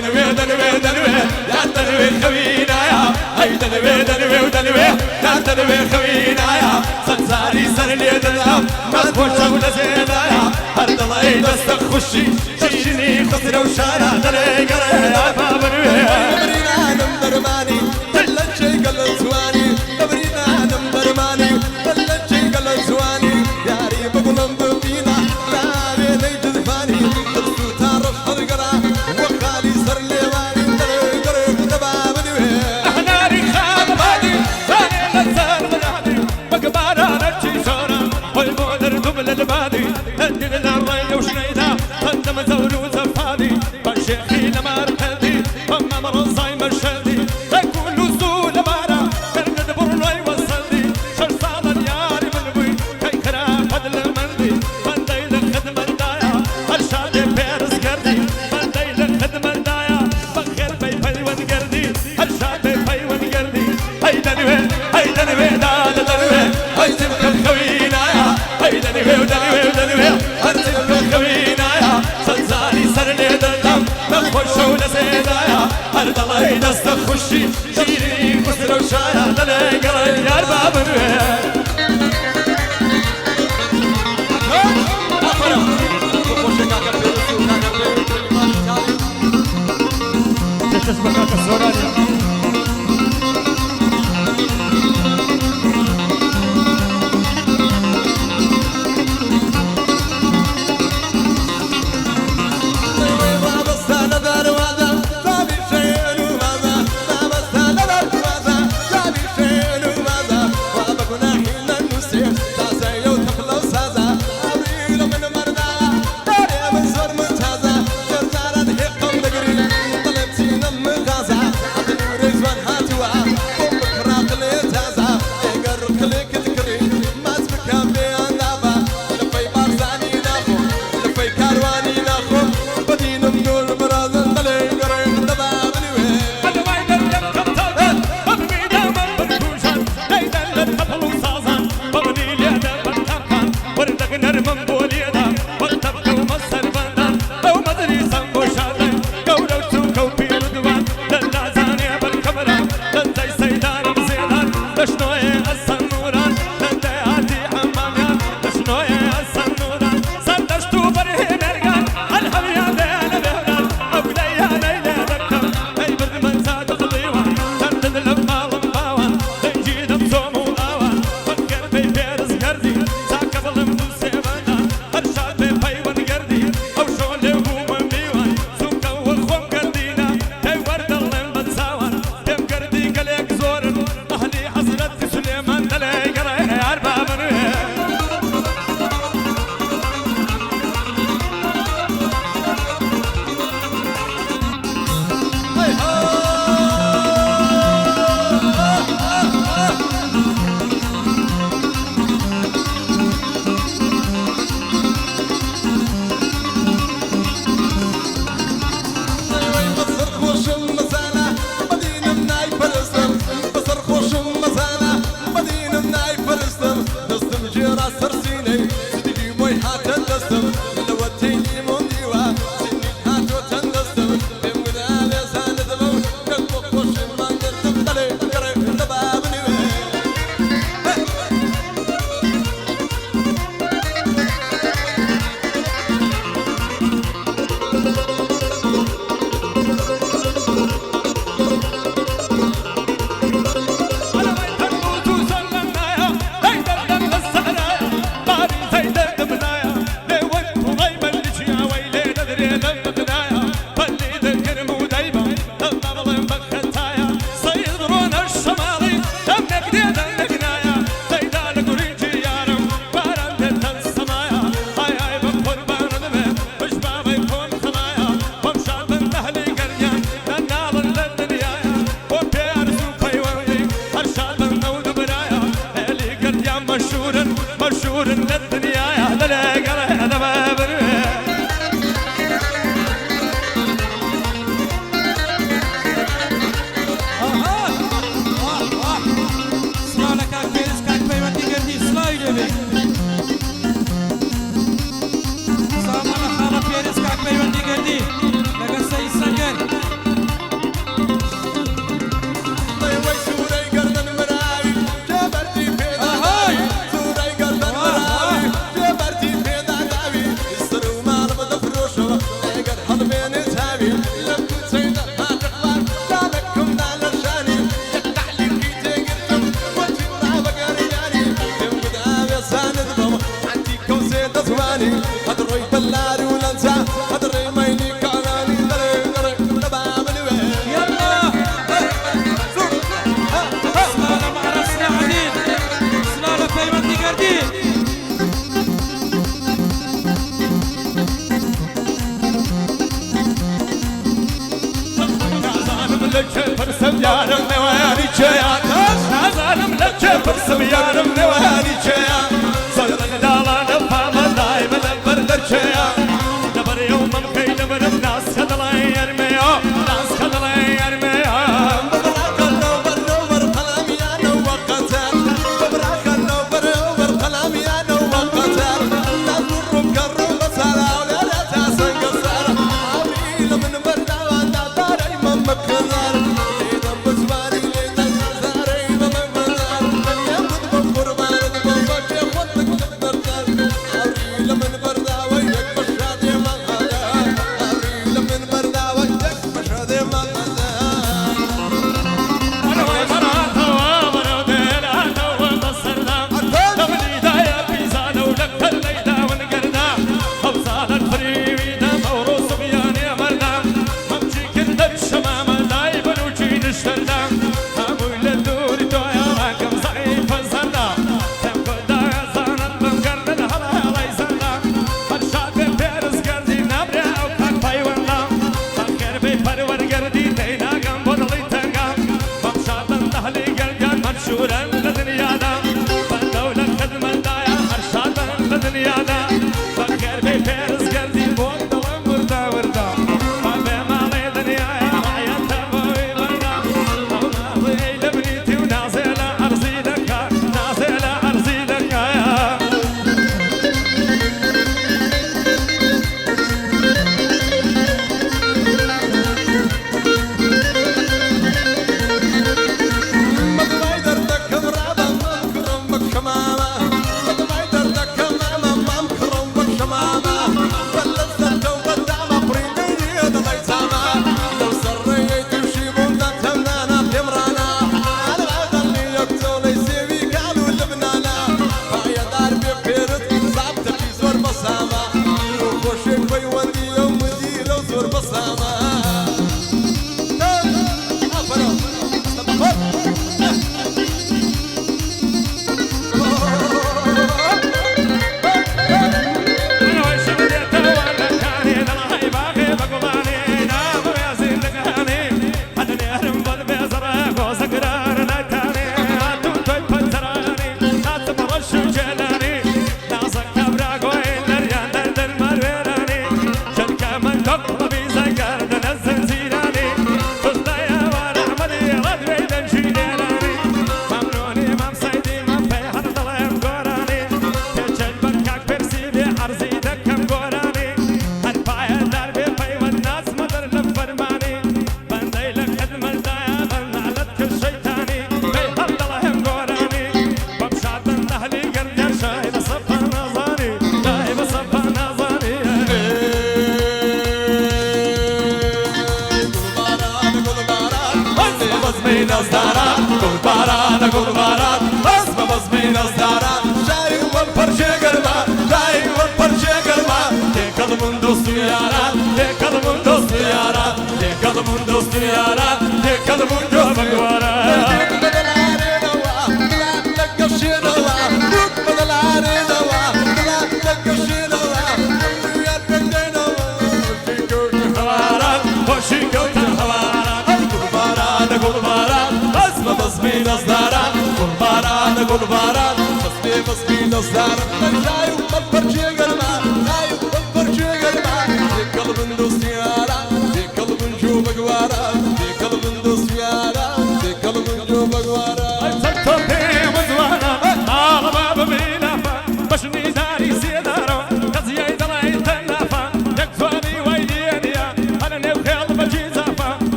دنوي دنوي دنوي يا دنوي خوينا يا هاي دنوي دنوي ودنوي يا دنوي خوينا يا سنساري سر لي دلام ما تخش ولا زينا يا هرد الله يدستك خشي شيني خسر وشارع دني قري يا بابنوي دبرينا نم درماني دلتشي قل زواني دبرينا نم درماني دلتشي قل زواني ياري بقولم بفينا لا بيني جذفاني ترسو تعرف القرا وخالي سر لي واني قري دبابنوي احنا رخام بادي ثاني نزار بنادي مقبارة نرجي شورا والمودر قبل البادي هدي لنا الري وشنيدا هدم زور وزفادي فالشيخي لما رحلتي فما مرصاي مرشدي تكون لزول بارا كرد برناي وصلدي شر صادا ياري من بوي كي كرا فضل مندي فندي لخدمة دايا هالشادي بيرس قردي فندي لخدمة دايا بخير بي بي ونقردي هالشادي بي ونقردي هاي دنوي دا دنوي هاي تبقى الخوينا يا هاي دنوي ودنوي ودنوي هاي تبقى الخوينا يا سنزاري سر لي دلام نخش ونسينا يا هرد الله يدستك خشي شيري كسر وشارع دني قري يا بابنوي تسبقك السورانيا شواني هدري بلاري ولنسى هدري ميني كاناني دري دري نبا منوي يلا سلالة مع راسنا عديد سلالة فايمة قردين فرسم يارم نواني چيا نازانم لچه فرسم يارم نواني چيا صدق دالا نفام دايم نبر درچيا نبر يوم ممكن نبر ناس كدلاي يرميو ناس كدلاي يرميو ببراك النوبر نوبر قلامي انا وقتل ببراك النوبر نوبر قلامي انا وقتل لا ترم كرم بسالا ولا لا تاسن قصر عميل من بردا وانا داري ممكنر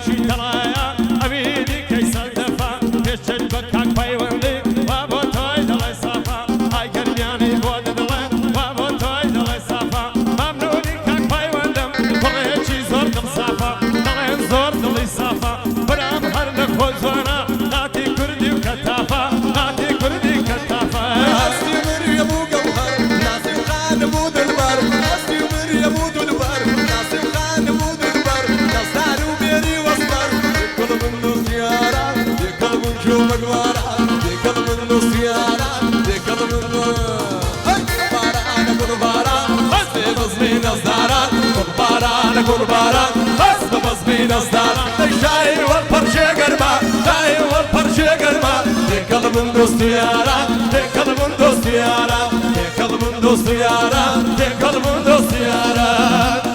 She باران قلبم دوست یاران قلبم باران گل باران بس بین از داران گل باران بس بین از داران شایر و پرچه گرما شایر و پرچه گرما قلبم دوست یاران قلبم دوست یاران قلبم دوست یاران قلبم دوست یاران